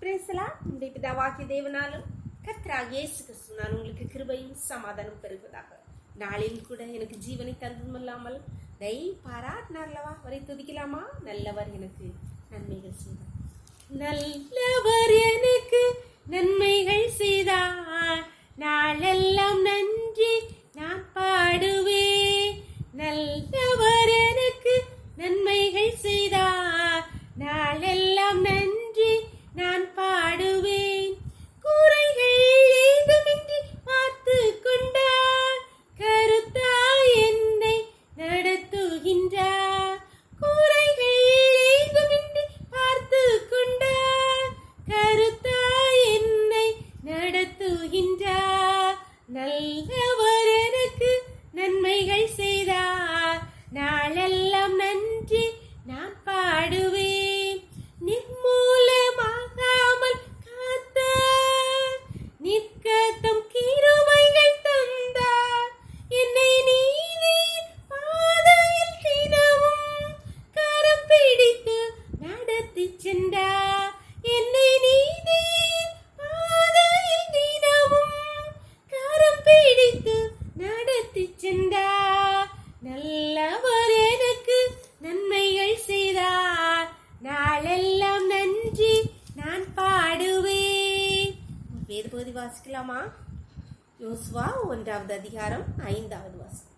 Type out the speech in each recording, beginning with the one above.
பிரேசலா இந்த பிதாவாகிய தேவனாலும் கர்த்தராகிய இயேசு கிறிஸ்துவினால் உங்களுக்கு கிருபையும் சமாதானம் பெறுவதாக. நாளில் கூட எனக்கு ஜீவனை தந்ததுமல்லாமல் பாராட்டினார்லவா அவரை துதிக்கலாமா? நல்லவர் எனக்கு நன்மைகள் செய்தார், நல்லவர் எனக்கு நன்மைகள் செய்தார், நாளெல்லாம் நன்றி நான் பாடுவேன். நல்லவர் எனக்கு நன்மைகள் செய்தார், நாளெல்லாம் நன்றி நான் பாடுவேன். குறைகள் ஏதுமின்றி பார்த்து கொண்டார், கருத்தாய் என்னை நடத்துகின்றார். குறைகள் ஏதுமின்றி பார்த்து கொண்டார், கருத்தாய் என்னை நடத்துகின்றார். நல்லவர் எனக்கு நன்மைகள் செய்தார், நாளெல்லாம் நன்றி நான் பாடுவேன். நிர்மூலமாகாமல் காத்தார், நிற்கத்தம் கிருபைகள் தந்தார். என்னை நீதியின் பாதையில் தினமும் கரம் பிடித்து நடத்தி சென்றார். என்னை நீதியின் பாதையில் தினமும் கரம் பிடித்து நடத்தி சென்றார். நல்லவர் எனக்கு நன்மைகள் செய்தார், நாளெல்லாம் நன்றி நான் பாடுவேன். வேத பகுதி வாசிக்கலாமா? யோசுவா 1வது அதிகாரம் 5வது வசனம்.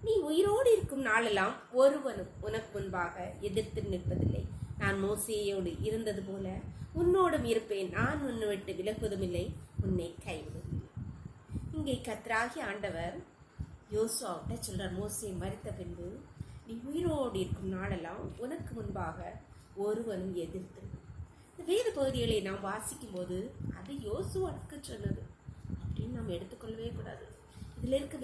நீ உயிரோடு இருக்கும் நாளெல்லாம் ஒருவனும் உனக்கு முன்பாக எதிர்த்து நிற்பதில்லை. நான் மோசேயோடு இருந்தது போல உன்னோடும் இருப்பேன். நான் உன்னை விட்டு விலகுவதும் இல்லை, உன்னை கைவிடுவதில்லை. இங்கே கர்த்தராகிய ஆண்டவர் யோசுவாவிட்ட சொல்றார், மோசே மரித்த பின்பு நீ உயிரோடு இருக்கும் நாளெல்லாம் உனக்கு முன்பாக ஒருவனும் எதிர்த்து. இந்த வேத பகுதிகளை நாம் வாசிக்கும் போது அது யோசுவாவுக்கு சொன்னது அப்படின்னு நாம் எடுத்துக்கொள்ளவே கூடாது. இதுல இருக்க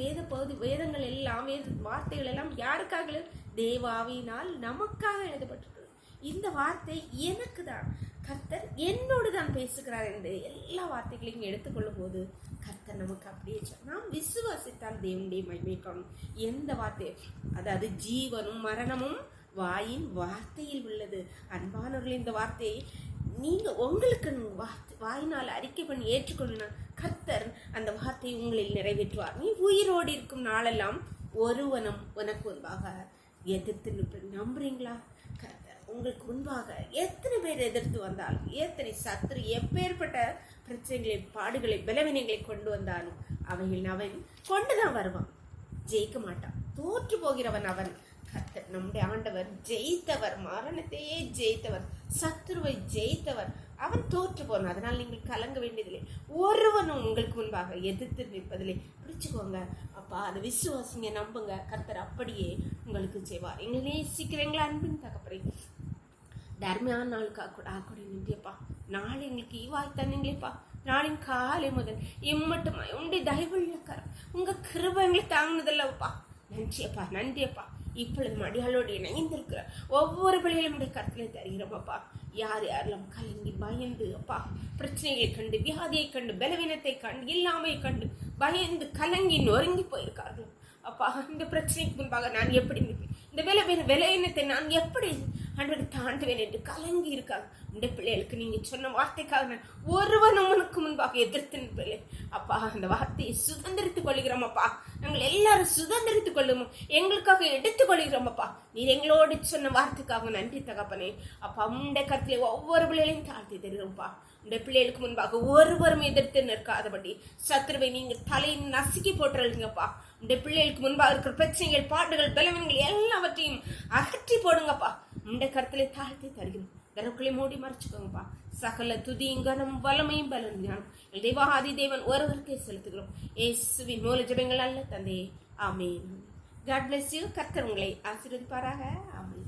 வேதங்கள் எல்லாம் வார்த்தைகள் எல்லாம் யாருக்காக? தேவாவினால் நமக்காக எழுதப்பட்டிருக்கு. இந்த வார்த்தை எனக்கு தான், கர்த்தர் என்னோடு தான் பேசுகிறார் என்று எல்லா வார்த்தைகளையும் எடுத்துக்கொள்ளும் போது கர்த்தர் நமக்கு அப்படியே நாம் விசுவாசித்தால் தேவனுடைய மகிமை காணும். எந்த வார்த்தை, அதாவது ஜீவனும் மரணமும் வாயின் வார்த்தையில் உள்ளது. அன்பானவர்கள், இந்த வார்த்தையை நீங்க உங்களுக்கு வாயினால் அறிக்கை பண்ணி ஏற்றுக்கொள்ளணும். கர்த்தர் அந்த வார்த்தையை உங்களில் நிறைவேற்றுவார். நீ உயிரோடு இருக்கும் நாளெல்லாம் ஒருவனும் உனக்கு முன்பாக எதிர்த்து நிற்பது. நம்புறீங்களா? கர்த்தர் உங்களுக்கு முன்பாக எத்தனை பேர் எதிர்த்து வந்தாலும், எத்தனை சத்துரு எப்பேற்பட்ட பிரச்சனைகளை, பாடுகளை, பலவீனங்களை கொண்டு வந்தாலும் அவைகள் அவன் கொண்டுதான் வருவான். ஜெயிக்க மாட்டான், தோற்று போகிறவன் அவன். கர்த்தர் நம்முடைய ஆண்டவர் ஜெயித்தவர், மரணத்தையே ஜெயித்தவர், சத்துருவை ஜெயித்தவர். அவன் தோற்று போனான். அதனால் நீங்கள் கலங்க வேண்டியதில்லை. ஒருவனும் உங்களுக்கு முன்பாக எதிர்த்து நிற்பதில்லை. பிடிச்சுக்கோங்க அப்பா, அதை விசுவாசிங்க, நம்புங்க. கர்த்தர் அப்படியே உங்களுக்கு செய்வார். எங்களை நேசிக்கிறீங்களா அன்பின் தகப்பறே? தர்மையான நாளுக்காக கூட ஆக்கூட நின்றியப்பா, நாளை எங்களுக்கு ஈவாய் தந்தீங்களேப்பா. நாளின் காலை முதல் இம்மட்டுமா உங்களுடைய தயவுள்ள கரம், உங்க கிருபை எங்களை தாங்கினதில்லப்பா. நன்றியப்பா, நன்றியப்பா. இப்பொழுது மடியாளோடு இணைந்திருக்கிற ஒவ்வொரு பிள்ளைகளும் உடைய கருத்திலே தருகிறோம் அப்பா. யார் யாரெல்லாம் கலங்கி பயந்து அப்பா, பிரச்சனைகளை கண்டு, வியாதியை கண்டு, பலவீனத்தை கண்டு, இல்லாமையை கண்டு பயந்து கலங்கி நொறுங்கி போயிருக்கார்கள் அப்பா. இந்த பிரச்சனைக்கு முன்பாக நான் எப்படி நிற்பேன், இந்த விலையினத்தை நான் எப்படி அன்று தாண்டுவேன் என்று கலங்கி இருக்காங்க. இந்த பிள்ளைகளுக்கு நீங்க சொன்ன வார்த்தைக்காக நான் ஒருவனும் உனக்கு முன்பாக எதிர்த்து நிற்பேன் அப்பா. அந்த வார்த்தையை சுதந்திரித்துக் கொள்கிறோம் அப்பா. நாங்கள் எல்லாரும் சுதந்திரித்துக் கொள்ளுவோம், எங்களுக்காக எடுத்துக் கொள்கிறோம் அப்பா. நீர் எங்களோடு சொன்ன வார்த்தைக்காக நன்றி தகப்பனே அப்பா. உண்ட கருத்திலே ஒவ்வொரு பிள்ளைகளையும் தாழ்த்தி தருகிறோம்ப்பா. இந்த பிள்ளைகளுக்கு முன்பாக ஒருவரும் எதிர்த்து நிற்காதபடி சத்துருவை நீங்க தலையை நசுக்கி போட்டுறீங்கப்பா. இந்த பிள்ளைகளுக்கு முன்பாக இருக்கிற பிரச்சனைகள், பாடுகள், பலவீனங்கள் எல்லாவற்றையும் அகற்றி போடுங்கப்பா. இந்த கருத்திலே தாழ்த்தி தருகிறோம். தரக்குள்ளே மூடி மறைச்சுக்கோங்கப்பா. சகல துதியும் கனம் வல்லமையும் பலன் ஞானம் தேவாதி தேவன் ஒருவருக்கே செலுத்துகிறோம். இயேசுவின் மூல ஜெபங்கள் அல்ல தந்தையே, ஆமென். God bless you. கர்த்தர் உங்களை ஆசீர்வதிப்பாராக. ஆமென்.